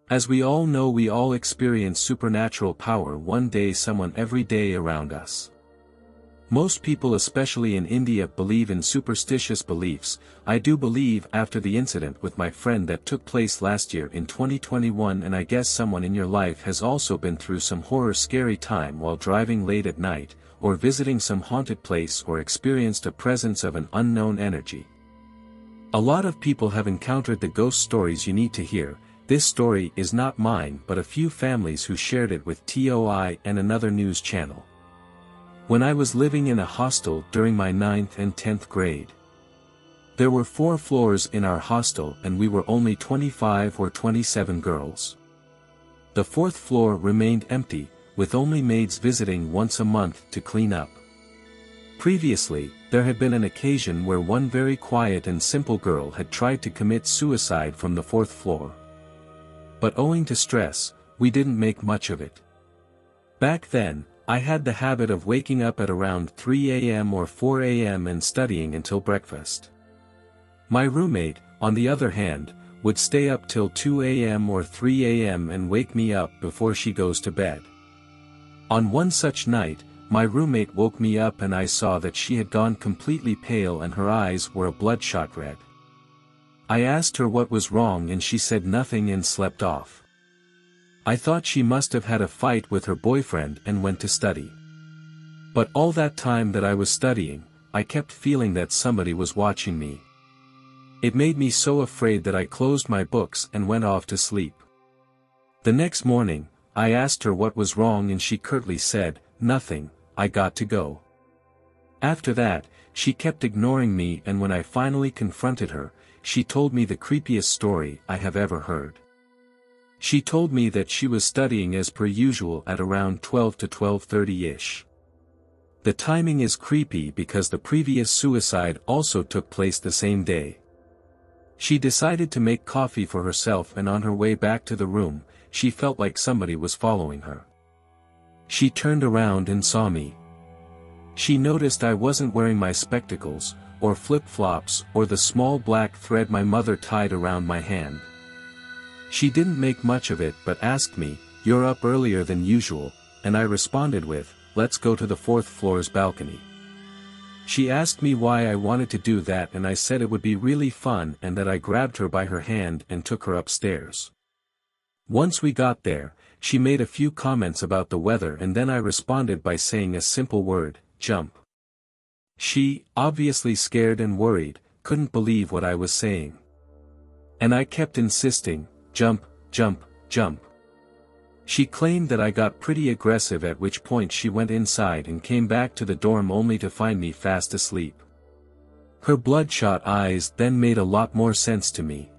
As we all know, we all experience supernatural power one day, someone every day around us. Most people, especially in India, believe in superstitious beliefs. I do believe, after the incident with my friend that took place last year in 2021, and I guess someone in your life has also been through some horror scary time while driving late at night, or visiting some haunted place, or experienced a presence of an unknown energy. A lot of people have encountered the ghost stories you need to hear. This story is not mine, but a few families who shared it with TOI and another news channel. When I was living in a hostel during my 9th and 10th grade. There were 4 floors in our hostel and we were only 25 or 27 girls. The 4th floor remained empty, with only maids visiting once a month to clean up. Previously, there had been an occasion where one very quiet and simple girl had tried to commit suicide from the 4th floor. But owing to stress, we didn't make much of it. Back then, I had the habit of waking up at around 3 a.m. or 4 a.m. and studying until breakfast. My roommate, on the other hand, would stay up till 2 a.m. or 3 a.m. and wake me up before she goes to bed. On one such night, my roommate woke me up and I saw that she had gone completely pale and her eyes were a bloodshot red. I asked her what was wrong and she said nothing and slept off. I thought she must have had a fight with her boyfriend and went to study. But all that time that I was studying, I kept feeling that somebody was watching me. It made me so afraid that I closed my books and went off to sleep. The next morning, I asked her what was wrong and she curtly said, "Nothing, I got to go." After that, she kept ignoring me, and when I finally confronted her, she told me the creepiest story I have ever heard. She told me that she was studying as per usual at around 12 to 12:30-ish. The timing is creepy because the previous suicide also took place the same day. She decided to make coffee for herself and on her way back to the room, she felt like somebody was following her. She turned around and saw me. She noticed I wasn't wearing my spectacles, or flip-flops, or the small black thread my mother tied around my hand. She didn't make much of it but asked me, "You're up earlier than usual," and I responded with, "Let's go to the 4th floor's balcony." She asked me why I wanted to do that and I said it would be really fun and that I grabbed her by her hand and took her upstairs. Once we got there, she made a few comments about the weather and then I responded by saying a simple word, "Jump." She, obviously scared and worried, couldn't believe what I was saying. And I kept insisting, "Jump, jump, jump." She claimed that I got pretty aggressive, at which point she went inside and came back to the dorm only to find me fast asleep. Her bloodshot eyes then made a lot more sense to me.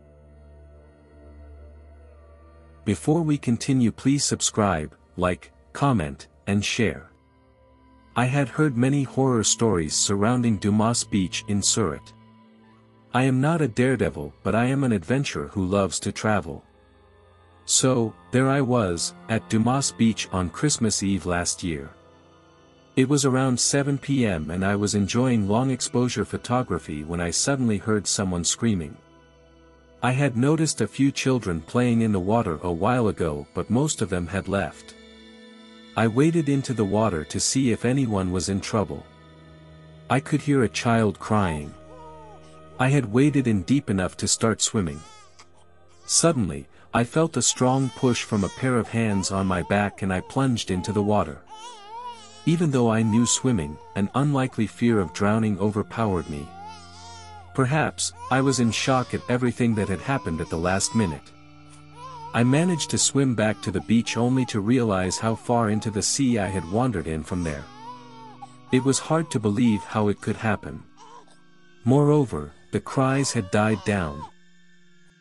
Before we continue, please subscribe, like, comment, and share. I had heard many horror stories surrounding Dumas Beach in Surat. I am not a daredevil, but I am an adventurer who loves to travel. So, there I was, at Dumas Beach on Christmas Eve last year. It was around 7 p.m. and I was enjoying long exposure photography when I suddenly heard someone screaming. I had noticed a few children playing in the water a while ago, but most of them had left. I waded into the water to see if anyone was in trouble. I could hear a child crying. I had waded in deep enough to start swimming. Suddenly, I felt a strong push from a pair of hands on my back and I plunged into the water. Even though I knew swimming, an unlikely fear of drowning overpowered me. Perhaps, I was in shock at everything that had happened at the last minute. I managed to swim back to the beach only to realize how far into the sea I had wandered in from there. It was hard to believe how it could happen. Moreover, the cries had died down.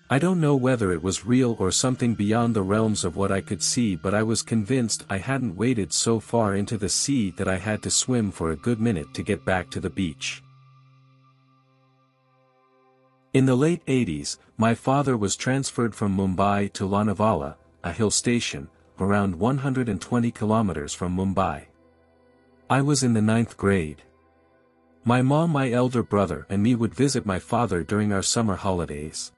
I don't know whether it was real or something beyond the realms of what I could see, but I was convinced I hadn't waded so far into the sea that I had to swim for a good minute to get back to the beach. In the late 80s, my father was transferred from Mumbai to Lonavala, a hill station, around 120 kilometers from Mumbai. I was in the 9th grade. My mom, my elder brother and me would visit my father during our summer holidays.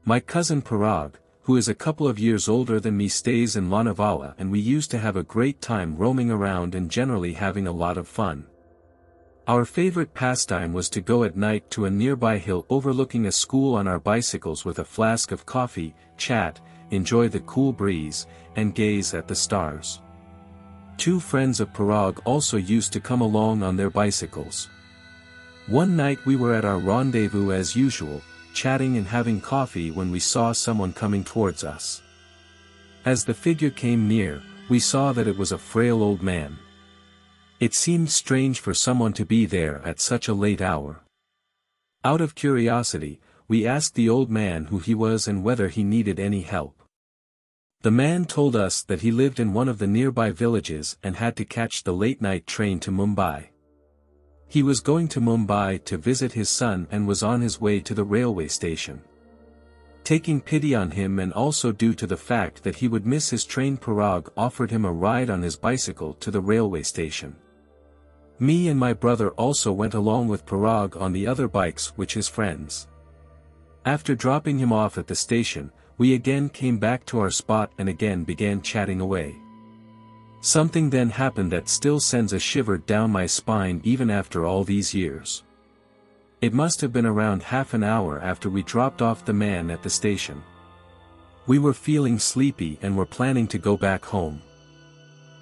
My cousin Parag, who is a couple of years older than me, stays in Lonavala, and we used to have a great time roaming around and generally having a lot of fun. Our favorite pastime was to go at night to a nearby hill overlooking a school on our bicycles with a flask of coffee, chat, enjoy the cool breeze, and gaze at the stars. Two friends of Parag also used to come along on their bicycles. One night we were at our rendezvous as usual, chatting and having coffee when we saw someone coming towards us. As the figure came near, we saw that it was a frail old man. It seemed strange for someone to be there at such a late hour. Out of curiosity, we asked the old man who he was and whether he needed any help. The man told us that he lived in one of the nearby villages and had to catch the late-night train to Mumbai. He was going to Mumbai to visit his son and was on his way to the railway station. Taking pity on him and also due to the fact that he would miss his train, Parag offered him a ride on his bicycle to the railway station. Me and my brother also went along with Parag on the other bikes with his friends. After dropping him off at the station, we again came back to our spot and again began chatting away. Something then happened that still sends a shiver down my spine even after all these years. It must have been around half an hour after we dropped off the man at the station. We were feeling sleepy and were planning to go back home.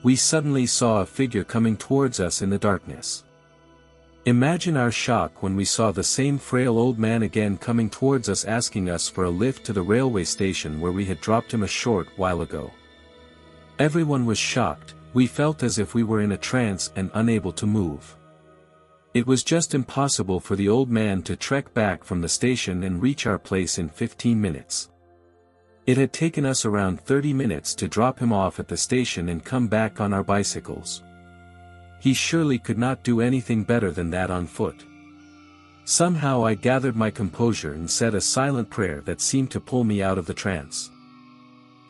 We suddenly saw a figure coming towards us in the darkness. Imagine our shock when we saw the same frail old man again coming towards us asking us for a lift to the railway station where we had dropped him a short while ago. Everyone was shocked. We felt as if we were in a trance and unable to move. It was just impossible for the old man to trek back from the station and reach our place in 15 minutes. It had taken us around 30 minutes to drop him off at the station and come back on our bicycles. He surely could not do anything better than that on foot. Somehow I gathered my composure and said a silent prayer that seemed to pull me out of the trance.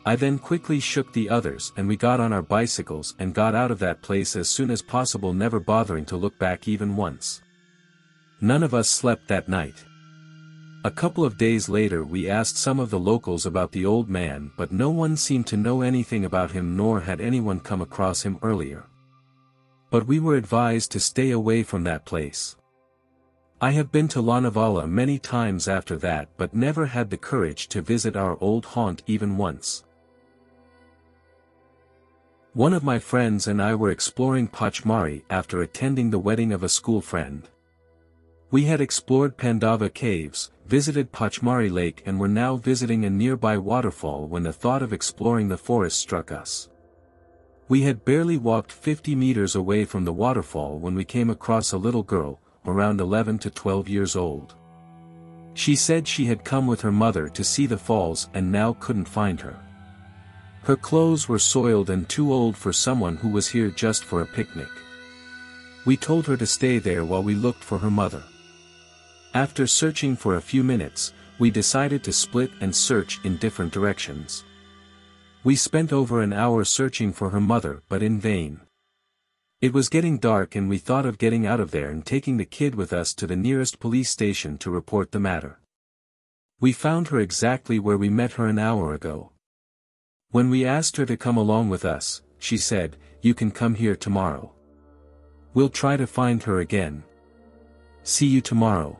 I then quickly shook the others and we got on our bicycles and got out of that place as soon as possible, never bothering to look back even once. None of us slept that night. A couple of days later we asked some of the locals about the old man, but no one seemed to know anything about him, nor had anyone come across him earlier. But we were advised to stay away from that place. I have been to Lonavala many times after that but never had the courage to visit our old haunt even once. One of my friends and I were exploring Pachmari after attending the wedding of a school friend. We had explored Pandava caves, visited Pachmari Lake and were now visiting a nearby waterfall when the thought of exploring the forest struck us. We had barely walked 50 meters away from the waterfall when we came across a little girl, around 11 to 12 years old. She said she had come with her mother to see the falls and now couldn't find her. Her clothes were soiled and too old for someone who was here just for a picnic. We told her to stay there while we looked for her mother. After searching for a few minutes, we decided to split and search in different directions. We spent over an hour searching for her mother but in vain. It was getting dark and we thought of getting out of there and taking the kid with us to the nearest police station to report the matter. We found her exactly where we met her an hour ago. When we asked her to come along with us, she said, "You can come here tomorrow. We'll try to find her again. See you tomorrow."